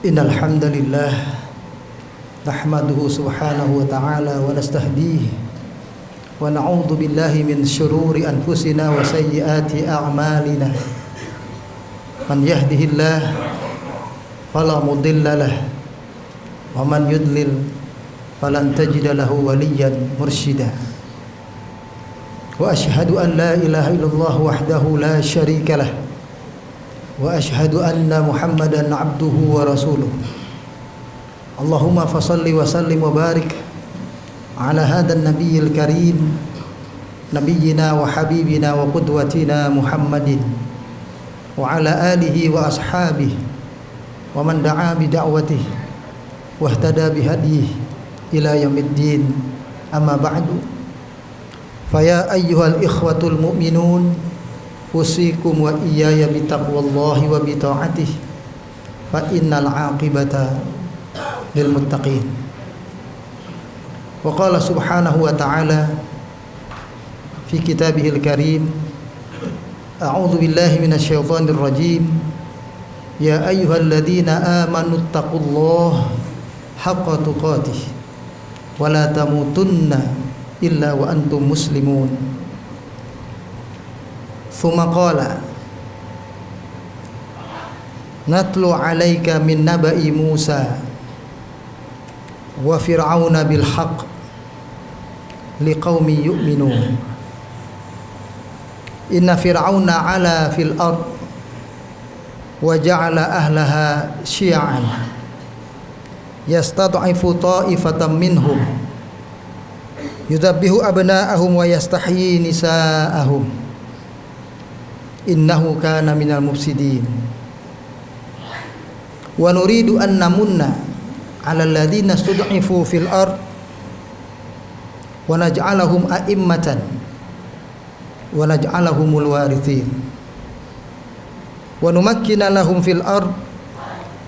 Innal hamdalillah nahmaduhu subhanahu wa ta'ala wa nastahdihi wa na'udzu billahi min syururi anfusina wa sayyiati a'malina. Man yahdihillah fala mudilla lahu wa man yudlil falan tajida lahu waliyyan mursyida. Wa asyhadu an la ilaha illallah wahdahu la syarika lah wa asyhadu anna Muhammadan abduhu wa rasuluh. Allahumma fasalli wa sallim wa barik ala hadan nabiyil karim nabiyyina wa habibina wa qudwatina Muhammadin wa ala alihi wa ashabihi wa man da'a bi da'watihi wa ihtada bi hadihi ila yaumiddin. Amma ba'du, faya ayyuhal ikhwatul mu'minun, usikum wa iyaya bitaqwallahi wa bita'atihi fa innal 'aqibata lil muttaqin. Wa qala subhanahu wa ta'ala fi kitabihil karim, a'udzu billahi minasy syaithanir rajim, ya ayyuhalladzina amanu taqullaha haqqa tuqatih wa la tamutunna illa wa antum muslimun. Tsumma qala natlu 'alaika min naba'i Musa wa fir'auna bil haqq liqaumin yu'minun. Inna fir'auna 'ala fil ard wa ja'ala ahlaha syi'an yastad'ifu ta'ifatan minhum yudabbihu abna'ahum wa yastahyi nisa'ahum innahu kana minal mufsidin. Wa nuridu an namunna 'alal ladzina stud'ifu fil ard wa naj'alahum a'immatan wa naj'alahumul warithin wa numakkina lahum fil ard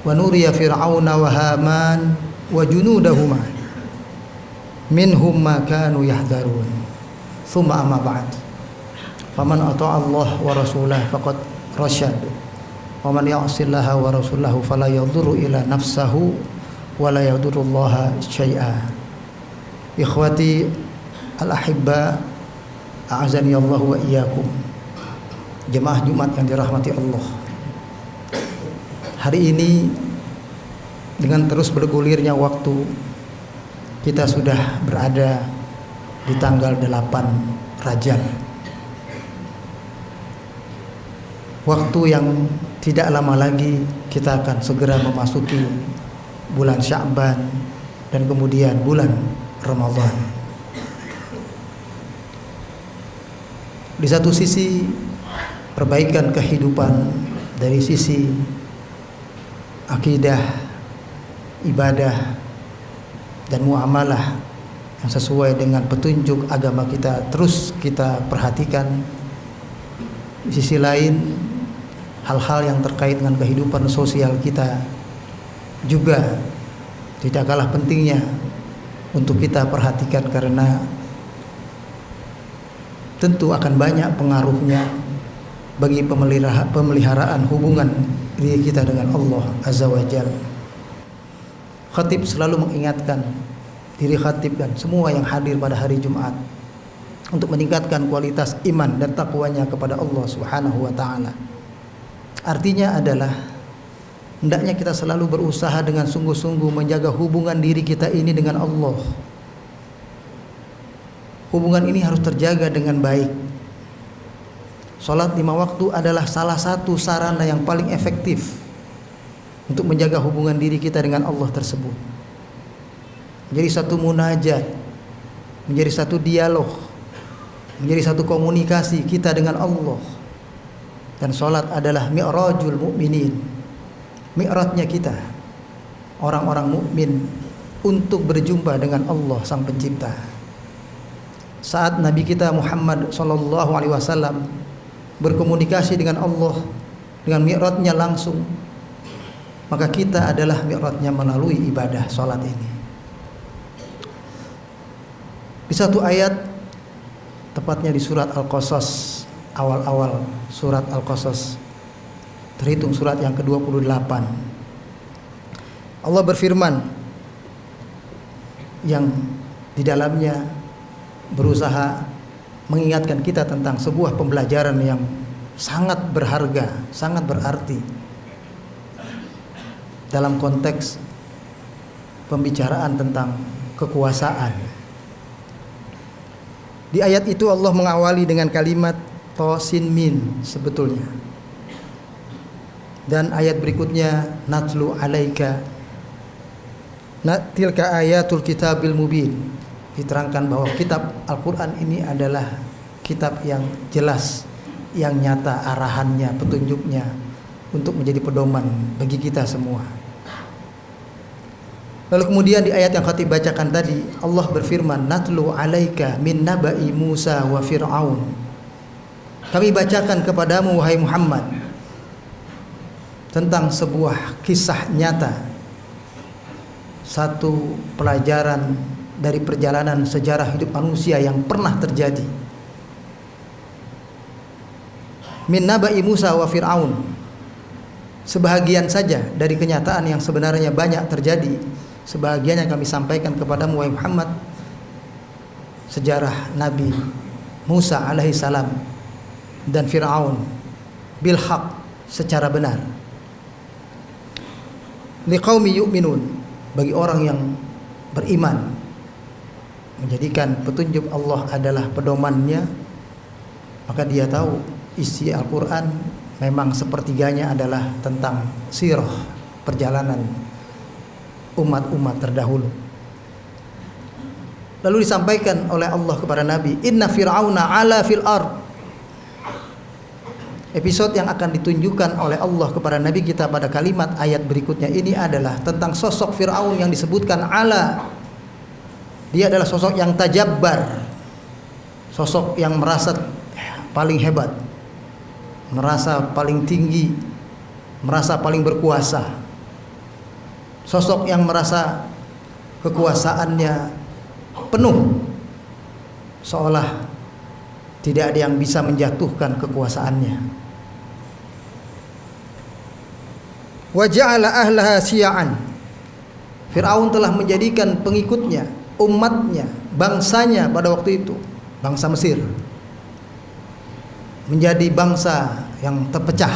wa nuriya fir'auna wa haman wa junudahuma minhum ma kanu yahdharun. Tsumma amma ba'd, faman ata'a Allah wa rasulahu faqad rasyad wa man ya'sillaha wa rasulahu fala yadhurru ila nafsahu wa la yadurrullaha syai'a. Ikhwati al-ahibba, a'azani Allah wa iyyakum, jemaah Jumat yang dirahmati Allah. Hari ini dengan terus bergulirnya waktu, kita sudah berada di tanggal 8 Rajab, waktu yang tidak lama lagi kita akan segera memasuki bulan Sya'ban dan kemudian bulan Ramadan. Di satu sisi perbaikan kehidupan dari sisi akidah, ibadah dan muamalah yang sesuai dengan petunjuk agama kita terus kita perhatikan. Di sisi lain, hal-hal yang terkait dengan kehidupan sosial kita juga tidak kalah pentingnya untuk kita perhatikan, karena tentu akan banyak pengaruhnya bagi pemeliharaan hubungan diri kita dengan Allah Azza wa Jalla. Khatib selalu mengingatkan diri khatib dan semua yang hadir pada hari Jumat untuk meningkatkan kualitas iman dan takwanya kepada Allah Subhanahu wa ta'ala. Artinya adalah hendaknya kita selalu berusaha dengan sungguh-sungguh menjaga hubungan diri kita ini dengan Allah. Hubungan ini harus terjaga dengan baik. Salat 5 waktu adalah salah satu sarana yang paling efektif untuk menjaga hubungan diri kita dengan Allah tersebut. Menjadi satu munajat, menjadi satu dialog, menjadi satu komunikasi kita dengan Allah. Dan salat adalah mi'rajul mu'minin, mi'rajnya kita, orang-orang mukmin, untuk berjumpa dengan Allah Sang Pencipta. Saat Nabi kita Muhammad sallallahu alaihi wasallam berkomunikasi dengan Allah dengan mi'rajnya langsung, maka kita adalah mi'rajnya melalui ibadah salat ini. Di satu ayat, tepatnya di surat Al-Qasas, awal-awal surat Al-Qasas, terhitung surat yang ke-28, Allah berfirman yang di dalamnya berusaha mengingatkan kita tentang sebuah pembelajaran yang sangat berharga, sangat berarti dalam konteks pembicaraan tentang kekuasaan. Di ayat itu Allah mengawali dengan kalimat to sin min sebetulnya. Dan ayat berikutnya natlu alaika tilka ayatul kitabil mubin. Diterangkan bahwa kitab Al-Quran ini adalah kitab yang jelas, yang nyata arahannya, petunjuknya untuk menjadi pedoman bagi kita semua. Lalu kemudian di ayat yang khatib bacakan tadi, Allah berfirman, natlu alaika min naba'i Musa wa Fir'aun. Kami bacakan kepadamu wahai Muhammad tentang sebuah kisah nyata, satu pelajaran dari perjalanan sejarah hidup manusia yang pernah terjadi. Min naba'i Musa wa Fir'aun, sebahagian saja dari kenyataan yang sebenarnya banyak terjadi. Sebahagian yang kami sampaikan kepadamu wahai Muhammad, sejarah Nabi Musa alaihissalam dan Fir'aun bil haq, secara benar. Liqaumi yu'minun, bagi orang yang beriman, menjadikan petunjuk Allah adalah pedomannya, maka dia tahu isi Al-Quran memang sepertiganya adalah tentang sirah, perjalanan umat-umat terdahulu. Lalu disampaikan oleh Allah kepada Nabi, inna fir'auna ala fil ard. Episode yang akan ditunjukkan oleh Allah kepada Nabi kita pada kalimat ayat berikutnya ini adalah tentang sosok Fir'aun yang disebutkan ala. Dia adalah sosok yang tajabbar, sosok yang merasa paling hebat, merasa paling tinggi, merasa paling berkuasa, sosok yang merasa kekuasaannya penuh, seolah tidak ada yang bisa menjatuhkan kekuasaannya. Wa ja'ala ahlaha syi'an. Fir'aun telah menjadikan pengikutnya, umatnya, bangsanya pada waktu itu, bangsa Mesir, menjadi bangsa yang terpecah,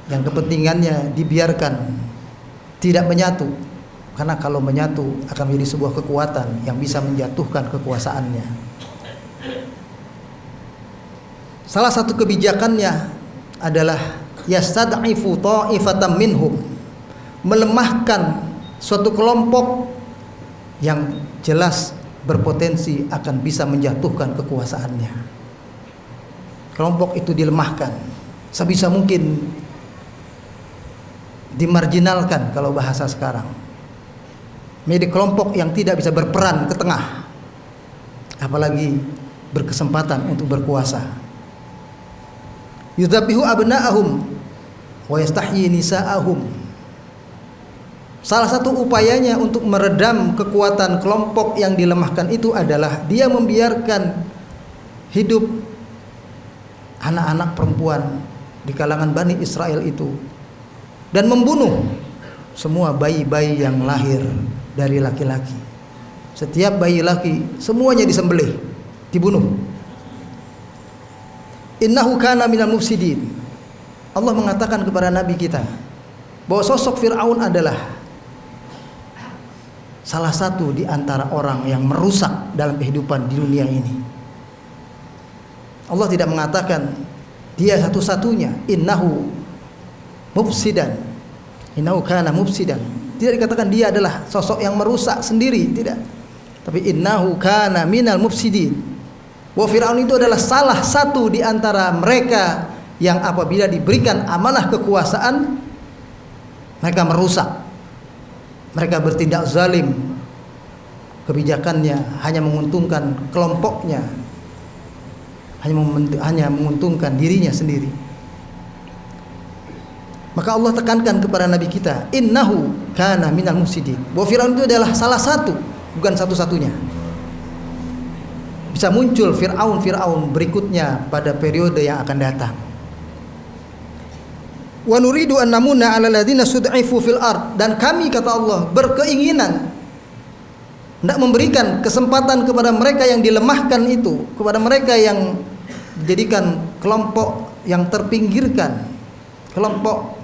yang kepentingannya dibiarkan tidak menyatu, karena kalau menyatu akan menjadi sebuah kekuatan yang bisa menjatuhkan kekuasaannya. Salah satu kebijakannya adalah yastad'ifu ta'ifatan minhum, melemahkan suatu kelompok yang jelas berpotensi akan bisa menjatuhkan kekuasaannya. Kelompok itu dilemahkan, sebisa mungkin dimarginalkan kalau bahasa sekarang, menjadi kelompok yang tidak bisa berperan ke tengah, apalagi berkesempatan untuk berkuasa. Yudzabihu abna'ahum wa yastahyi nisa'ahum. Salah satu upayanya untuk meredam kekuatan kelompok yang dilemahkan itu adalah dia membiarkan hidup anak-anak perempuan di kalangan Bani Israel itu dan membunuh semua bayi-bayi yang lahir dari laki-laki. Setiap bayi laki semuanya disembelih, dibunuh. Innahu kana minal mufsidin. Allah mengatakan kepada Nabi kita bahwa sosok Fir'aun adalah salah satu di antara orang yang merusak dalam kehidupan di dunia ini. Allah tidak mengatakan dia satu-satunya, innahu mufsidan, innahu kana mufsidan. Tidak dikatakan dia adalah sosok yang merusak sendiri, tidak. Tapi innahu kana minal mufsidin. Bahwa Fir'aun itu adalah salah satu di antara mereka yang apabila diberikan amanah kekuasaan, mereka merusak, mereka bertindak zalim. Kebijakannya hanya menguntungkan kelompoknya, hanya menguntungkan dirinya sendiri. Maka Allah tekankan kepada Nabi kita, innahu kana minal mufsidin. Bahwa Fir'aun itu adalah salah satu, bukan satu-satunya. Bisa muncul Fir'aun berikutnya pada periode yang akan datang. Wa nuridu an namunna 'alal ladzina stud'ifu fil ard, dan kami kata Allah berkeinginan hendak memberikan kesempatan kepada mereka yang dilemahkan itu, kepada mereka yang dijadikan kelompok yang terpinggirkan, kelompok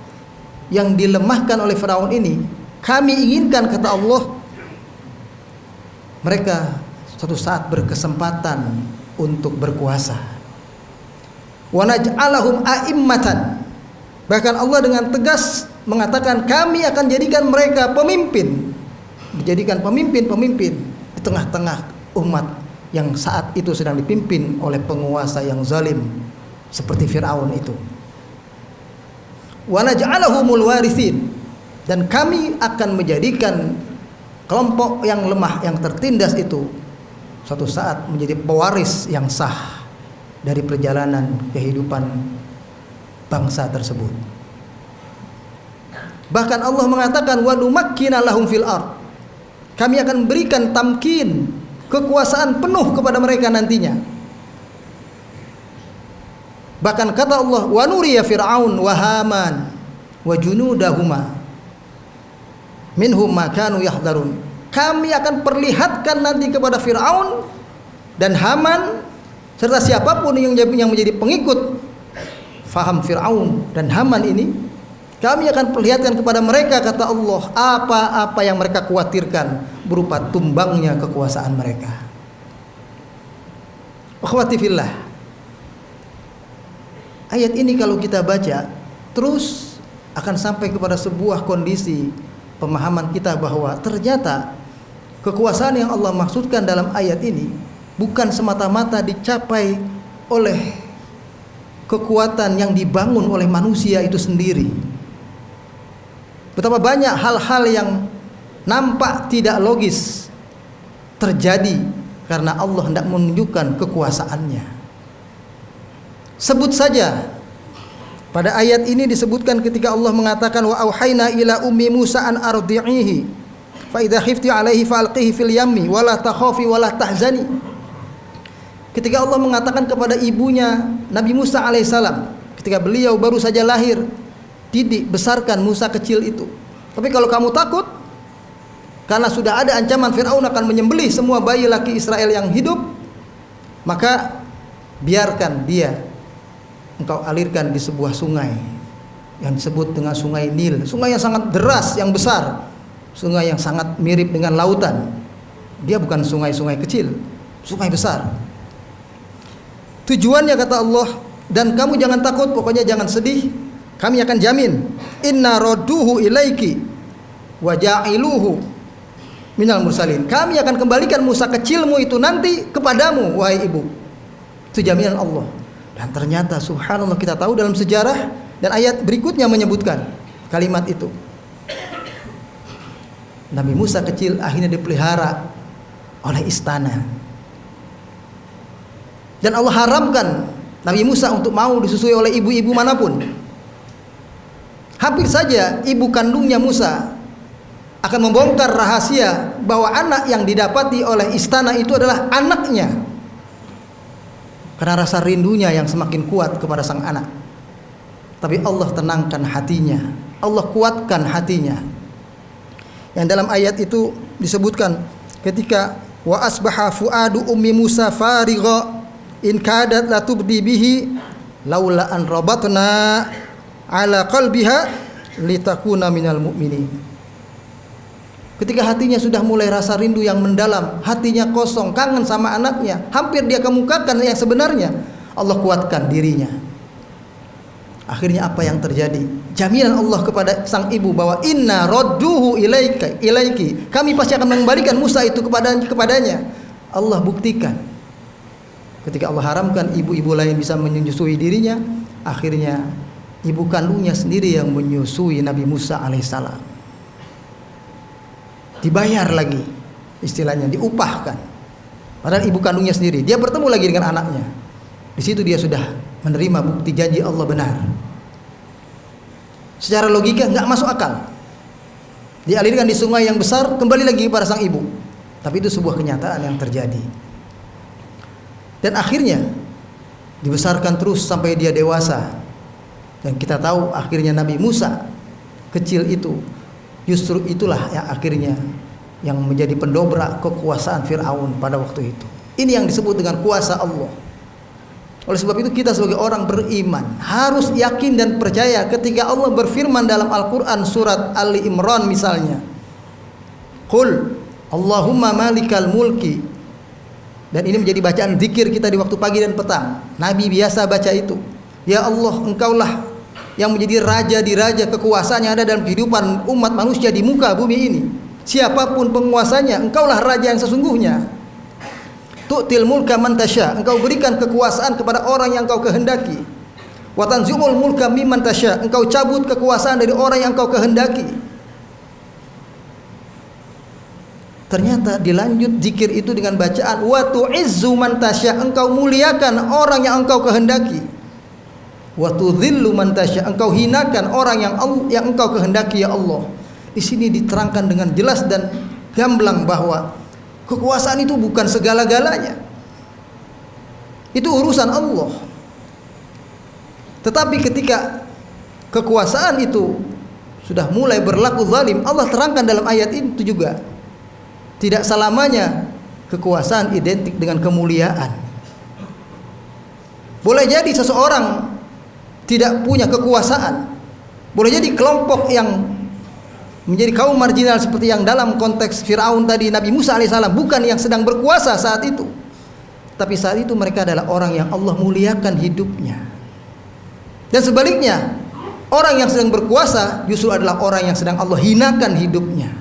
yang dilemahkan oleh Firaun ini. Kami inginkan kata Allah mereka suatu saat berkesempatan untuk berkuasa. Wa naj'alahum a'immatan. Bahkan Allah dengan tegas mengatakan kami akan jadikan mereka pemimpin, dijadikan pemimpin-pemimpin di tengah-tengah umat yang saat itu sedang dipimpin oleh penguasa yang zalim seperti Firaun itu. Wa naj'alahumul warithin, dan kami akan menjadikan kelompok yang lemah, yang tertindas itu suatu saat menjadi pewaris yang sah dari perjalanan kehidupan bangsa tersebut. Bahkan Allah mengatakan wa numakkina lahum fil ard, kami akan berikan tamkin, kekuasaan penuh kepada mereka nantinya. Bahkan kata Allah wa nuriya fir'aun wa haman wa junudahuma minhum ma kanu yahdharun, kami akan perlihatkan nanti kepada Fir'aun dan Haman serta siapapun yang menjadi pengikut faham Fir'aun dan Haman ini, kami akan perlihatkan kepada mereka kata Allah apa-apa yang mereka khawatirkan berupa tumbangnya kekuasaan mereka. Akhwati fillah, ayat ini kalau kita baca terus akan sampai kepada sebuah kondisi pemahaman kita bahwa ternyata kekuasaan yang Allah maksudkan dalam ayat ini bukan semata-mata dicapai oleh kekuatan yang dibangun oleh manusia itu sendiri. Betapa banyak hal-hal yang nampak tidak logis terjadi karena Allah hendak menunjukkan kekuasaannya. Sebut saja pada ayat ini disebutkan ketika Allah mengatakan wa auhayna ila ummi Musa an ardi'ihi fa idza khifti 'alaihi falqihi fil yammi wa la takhafi wa la tahzani. Ketika Allah mengatakan kepada ibunya Nabi Musa alaihissalam ketika beliau baru saja lahir, didik, besarkan Musa kecil itu. Tapi kalau kamu takut karena sudah ada ancaman Firaun akan menyembelih semua bayi laki Israel yang hidup, maka biarkan dia engkau alirkan di sebuah sungai yang disebut dengan sungai Nil, sungai yang sangat deras, yang besar, sungai yang sangat mirip dengan lautan. Dia bukan sungai-sungai kecil, sungai besar. Tujuannya kata Allah, dan kamu jangan takut, pokoknya jangan sedih, kami akan jamin inna radduhu ilaiki wa ja'iluhu minal mursalin, kami akan kembalikan Musa kecilmu itu nanti kepadamu wahai ibu. Itu jaminan Allah. Dan ternyata subhanallah kita tahu dalam sejarah dan ayat berikutnya menyebutkan kalimat itu. Nabi Musa kecil akhirnya dipelihara oleh istana. Dan Allah haramkan Nabi Musa untuk mau disusui oleh ibu-ibu manapun. Hampir saja ibu kandungnya Musa akan membongkar rahasia bahwa anak yang didapati oleh istana itu adalah anaknya, karena rasa rindunya yang semakin kuat kepada sang anak. Tapi Allah tenangkan hatinya, Allah kuatkan hatinya. Yang dalam ayat itu disebutkan ketika wa asbaha fuadu ummi Musa farigha in kadat la tubdi bihi laula an rabatna ala qalbiha litakuna minal mu'minin. Ketika hatinya sudah mulai rasa rindu yang mendalam, hatinya kosong, kangen sama anaknya, hampir dia kemukakan yang sebenarnya, Allah kuatkan dirinya. Akhirnya apa yang terjadi? Jaminan Allah kepada sang ibu bahwa inna radduhu ilaiki, kami pasti akan mengembalikan Musa itu kepadanya. Allah buktikan. Ketika Allah haramkan ibu-ibu lain bisa menyusui dirinya, akhirnya ibu kandungnya sendiri yang menyusui Nabi Musa alaihissalam. Dibayar lagi, istilahnya diupahkan. Padahal ibu kandungnya sendiri, dia bertemu lagi dengan anaknya. Di situ dia sudah menerima bukti janji Allah benar. Secara logika nggak masuk akal. Dialirkan di sungai yang besar, kembali lagi kepada sang ibu. Tapi itu sebuah kenyataan yang terjadi. Dan akhirnya dibesarkan terus sampai dia dewasa. Dan kita tahu akhirnya Nabi Musa kecil itu justru itulah yang akhirnya yang menjadi pendobrak kekuasaan Fir'aun pada waktu itu. Ini yang disebut dengan kuasa Allah. Oleh sebab itu kita sebagai orang beriman harus yakin dan percaya ketika Allah berfirman dalam Al-Quran surat Ali Imran misalnya, Qul Allahumma malikal mulki. Dan ini menjadi bacaan zikir kita di waktu pagi dan petang. Nabi biasa baca itu. Ya Allah, engkaulah yang menjadi raja di raja, kekuasaan yang ada dalam kehidupan umat manusia di muka bumi ini. Siapapun penguasanya, engkaulah raja yang sesungguhnya. Tu'til mulka man tasya, engkau berikan kekuasaan kepada orang yang engkau kehendaki. Wa tanzimul mulka mimman tasya, engkau cabut kekuasaan dari orang yang engkau kehendaki. Ternyata dilanjut zikir itu dengan bacaan wa tu'izzu man tasya, engkau muliakan orang yang engkau kehendaki. Wa tudhillu man tasya, engkau hinakan orang yang engkau kehendaki ya Allah. Di sini diterangkan dengan jelas dan gamblang bahwa kekuasaan itu bukan segala-galanya. Itu urusan Allah. Tetapi ketika kekuasaan itu sudah mulai berlaku zalim, Allah terangkan dalam ayat itu juga, tidak selamanya kekuasaan identik dengan kemuliaan. Boleh jadi seseorang tidak punya kekuasaan. Boleh jadi kelompok yang menjadi kaum marginal seperti yang dalam konteks Fir'aun tadi, Nabi Musa alaihissalam bukan yang sedang berkuasa saat itu, tapi saat itu mereka adalah orang yang Allah muliakan hidupnya. Dan sebaliknya, orang yang sedang berkuasa justru adalah orang yang sedang Allah hinakan hidupnya.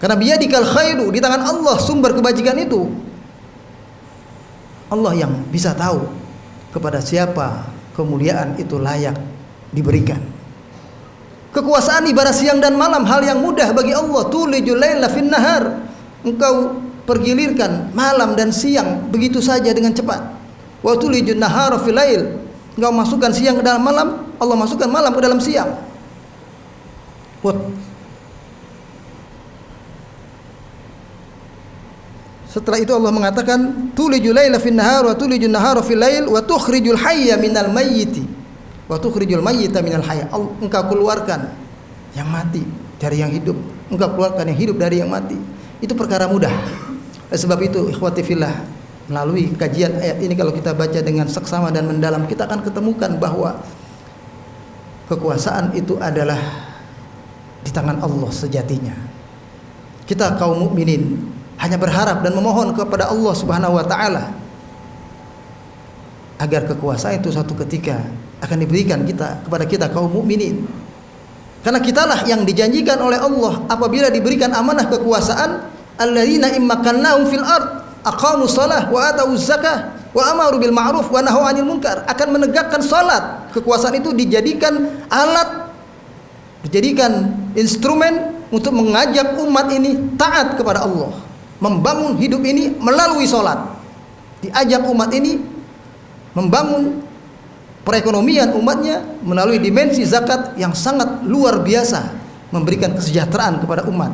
Karena biyadikal khairu, di tangan Allah sumber kebajikan itu. Allah yang bisa tahu kepada siapa kemuliaan itu layak diberikan. Kekuasaan ibarat siang dan malam, hal yang mudah bagi Allah. Tulijul laila fin nahar, engkau pergilirkan malam dan siang begitu saja dengan cepat. Wa tulijun nahara fil lail, engkau masukkan siang ke dalam malam, Allah masukkan malam ke dalam siang. Setelah itu Allah mengatakan tulijul laila fin nahar wa tulijun nahara fil lail wa tukhrijul hayya minal mayyiti wa tukhrijul mayyita minal hayy. Engkau keluarkan yang mati dari yang hidup, engkau keluarkan yang hidup dari yang mati. Itu perkara mudah. Sebab itu ikhwati fillah, melalui kajian ayat ini kalau kita baca dengan seksama dan mendalam, kita akan ketemukan bahwa kekuasaan itu adalah di tangan Allah sejatinya. Kita kaum mukminin hanya berharap dan memohon kepada Allah Subhanahu wa taala agar kekuasaan itu suatu ketika akan diberikan kepada kita kaum mukminin. Karena kitalah yang dijanjikan oleh Allah apabila diberikan amanah kekuasaan, alladzina immakannahum fil ard aqamus shalah wa atuz zakah wa amaru bil ma'ruf wa nahaw 'anil munkar, akan menegakkan salat. Kekuasaan itu dijadikan alat, dijadikan instrumen untuk mengajak umat ini taat kepada Allah, membangun hidup ini melalui salat. Diajak umat ini membangun perekonomian umatnya melalui dimensi zakat yang sangat luar biasa, memberikan kesejahteraan kepada umat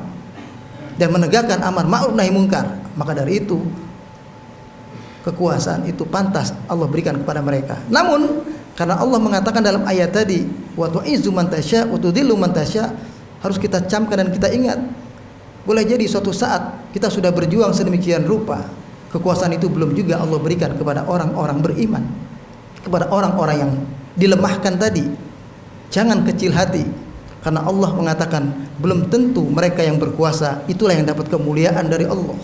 dan menegakkan amar ma'ruf nahi munkar. Maka dari itu kekuasaan itu pantas Allah berikan kepada mereka. Namun karena Allah mengatakan dalam ayat tadi wa tu'izzu man tasya wa tudhillu man tasya, harus kita camkan dan kita ingat, boleh jadi suatu saat kita sudah berjuang sedemikian rupa, kekuasaan itu belum juga Allah berikan kepada orang-orang beriman, kepada orang-orang yang dilemahkan tadi. Jangan kecil hati, karena Allah mengatakan belum tentu mereka yang berkuasa itulah yang dapat kemuliaan dari Allah.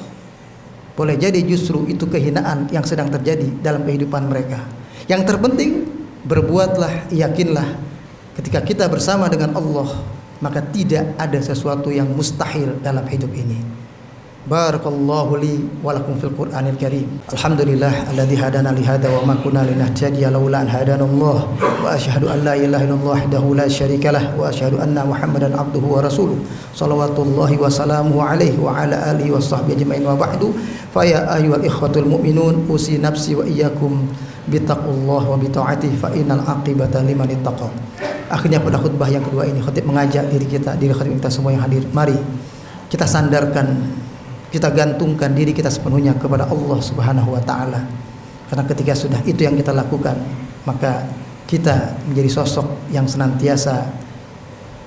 Boleh jadi justru itu kehinaan yang sedang terjadi dalam kehidupan mereka. Yang terpenting, berbuatlah, yakinlah ketika kita bersama dengan Allah, maka tidak ada sesuatu yang mustahil dalam hidup ini. Barakallahu li wa lakum fil Qur'anil Karim. Alhamdulillah alladzi hadana li hadza wa ma kunna linahtadiya laula an hadana Allah, wa asyhadu an la ilaha illallah wahdahu la syarikalah wa asyhadu anna Muhammadan abduhu wa rasuluh. Shalawatullahi wa salamuhu alaihi wa ala alihi wa sahbihi ajmain wa ba'du. Fa ya ayyuhal ikhwatul mu'minun, usi nafsi wa iyyakum bittaqullah wa bi ta'atihi fa innal aqibata liman ittaqa. Akhirnya pada khutbah yang kedua ini khatib mengajak diri khatib kita semua yang hadir, mari kita sandarkan, kita gantungkan diri kita sepenuhnya kepada Allah Subhanahu wa taala. Karena ketika sudah itu yang kita lakukan, maka kita menjadi sosok yang senantiasa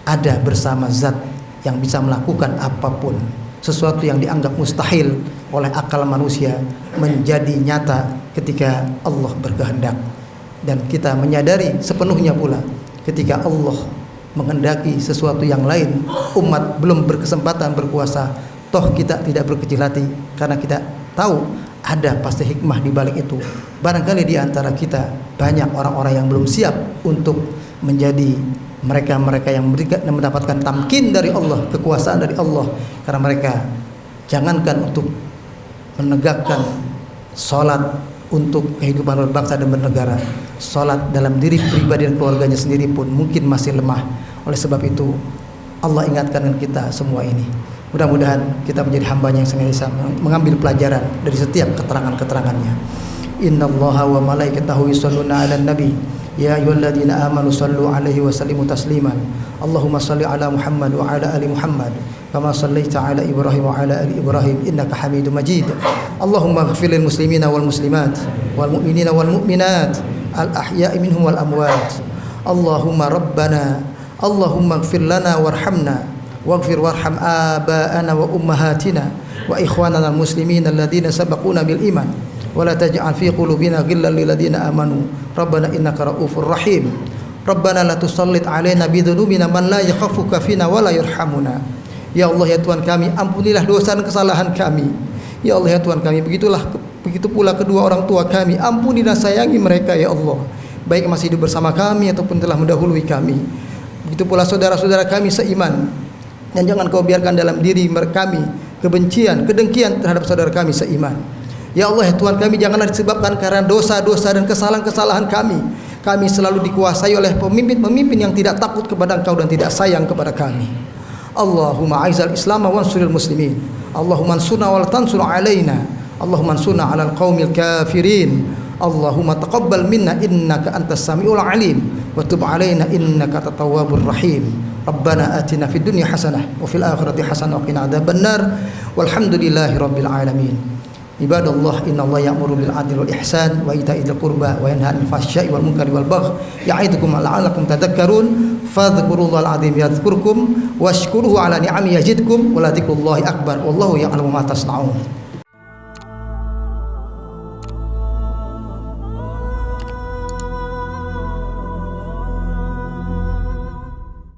ada bersama zat yang bisa melakukan apapun. Sesuatu yang dianggap mustahil oleh akal manusia menjadi nyata ketika Allah berkehendak. Dan kita menyadari sepenuhnya pula ketika Allah menghendaki sesuatu yang lain, umat belum berkesempatan berkuasa, toh kita tidak berkecil hati karena kita tahu ada pasti hikmah di balik itu. Barangkali di antara kita banyak orang-orang yang belum siap untuk menjadi mereka-mereka yang mendapatkan tamkin dari Allah, kekuasaan dari Allah, karena mereka jangankan untuk menegakkan salat untuk kehidupan berbangsa dan bernegara, salat dalam diri pribadi dan keluarganya sendiri pun mungkin masih lemah. Oleh sebab itu Allah ingatkan kita semua ini. Mudah-mudahan kita menjadi hambanya yang senantiasa mengambil pelajaran dari setiap keterangan-keterangannya. Innallaha wa malaikatahu yusholluna 'alan nabi ya ayyuhalladzina amanu shallu 'alaihi wa sallimu tasliman. Allahumma shalli 'ala Muhammad wa 'ala ali Muhammad kama shallaita 'ala Ibrahim wa 'ala ali Ibrahim innaka Hamidum Majid. Allahumma ighfir lil muslimina wal muslimat wal mu'minina wal mu'minat al ahya'i minhum wal amwat. Allahumma rabbana Allahumma ighfir lana warhamna waghfir warham aba'ana wa ummahatina wa ikhwanana al muslimin alladhina sabaquna bil iman wa la taj'al fi qulubina ghillan lil ladzina amanu rabbana innaka ra'ufur rahim. Rabbana la tusallit 'alaina bi dzunubina man la yakhafuka fina wa la yarhamuna. Ya Allah ya Tuhan kami, ampunilah dosa dan kesalahan kami. Ya Allah ya Tuhan kami, begitu pula kedua orang tua kami, ampuni dan sayangi mereka ya Allah, baik masih hidup bersama kami ataupun telah mendahului kami. Begitu pula saudara-saudara kami seiman, dan jangan kau biarkan dalam diri kami kebencian, kedengkian terhadap saudara kami seiman. Ya Allah ya Tuhan kami, janganlah disebabkan karena dosa-dosa dan kesalahan-kesalahan kami selalu dikuasai oleh pemimpin-pemimpin yang tidak takut kepada Engkau dan tidak sayang kepada kami. Allahumma aizal Islam wa ansuril muslimin. Allahumma ansurna wa la tansur alaina. Allahumma ansurna 'alal qaumil kafirin. Allahumma taqabbal minna innaka antas samiul alim wa tub alaina innaka antat tawwabur rahim. Rabbana atina fid dunya hasanah wa fil akhirati hasanah wa qina adzabannar. Walhamdulillahi rabbil alamin. Ibadallah, innallaha ya'muru bil 'adli wal ihsan wa ita'i dzil qurba wa yanha 'anil fahsya'i wal munkari wal baghi ya'idukum la'allakum tadhakkarun. Fadhkurullahal 'azim yadhkurkum washkuruhu 'ala ni'amihi yazidkum wa la dzikrullahi akbar wallahu ya'lamu ma tasna'un.